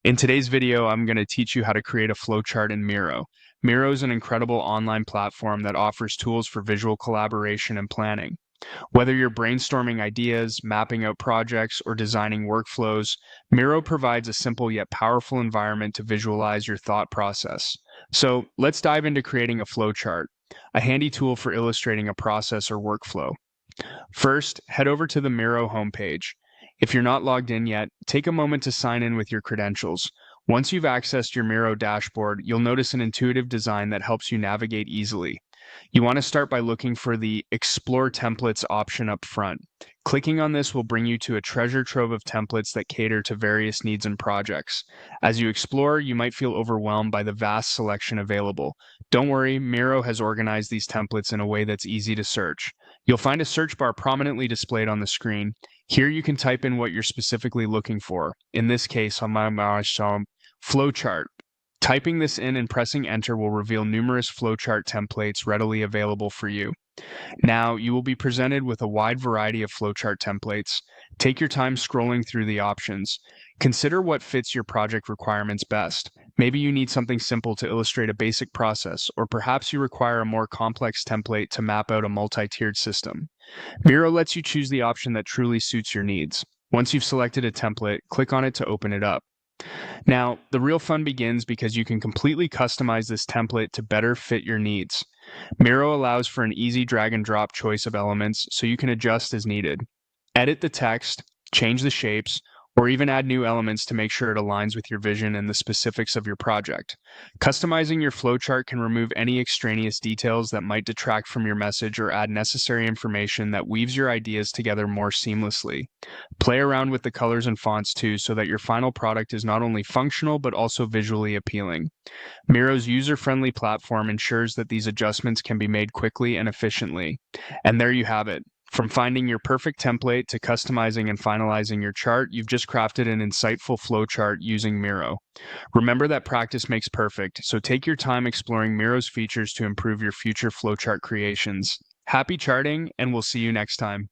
In today's video, I'm going to teach you how to create a flowchart in Miro. Miro is an incredible online platform that offers tools for visual collaboration and planning. Whether you're brainstorming ideas, mapping out projects, or designing workflows, Miro provides a simple yet powerful environment to visualize your thought process. So let's dive into creating a flowchart, a handy tool for illustrating a process or workflow. First, head over to the Miro homepage. If you're not logged in yet, take a moment to sign in with your credentials. Once you've accessed your Miro dashboard, you'll notice an intuitive design that helps you navigate easily. You want to start by looking for the Explore Templates option up front. Clicking on this will bring you to a treasure trove of templates that cater to various needs and projects. As you explore, you might feel overwhelmed by the vast selection available. Don't worry, Miro has organized these templates in a way that's easy to search. You'll find a search bar prominently displayed on the screen. Here you can type in what you're specifically looking for. In this case, on my flowchart. Typing this in and pressing enter will reveal numerous flowchart templates readily available for you. Now, you will be presented with a wide variety of flowchart templates. Take your time scrolling through the options. Consider what fits your project requirements best. Maybe you need something simple to illustrate a basic process, or perhaps you require a more complex template to map out a multi-tiered system. Miro lets you choose the option that truly suits your needs. Once you've selected a template, click on it to open it up. Now, the real fun begins because you can completely customize this template to better fit your needs. Miro allows for an easy drag and drop choice of elements so you can adjust as needed. Edit the text, change the shapes, or even add new elements to make sure it aligns with your vision and the specifics of your project. Customizing your flowchart can remove any extraneous details that might detract from your message or add necessary information that weaves your ideas together more seamlessly. Play around with the colors and fonts too so that your final product is not only functional but also visually appealing. Miro's user-friendly platform ensures that these adjustments can be made quickly and efficiently. And there you have it. From finding your perfect template to customizing and finalizing your chart, you've just crafted an insightful flowchart using Miro. Remember that practice makes perfect, so take your time exploring Miro's features to improve your future flowchart creations. Happy charting, and we'll see you next time.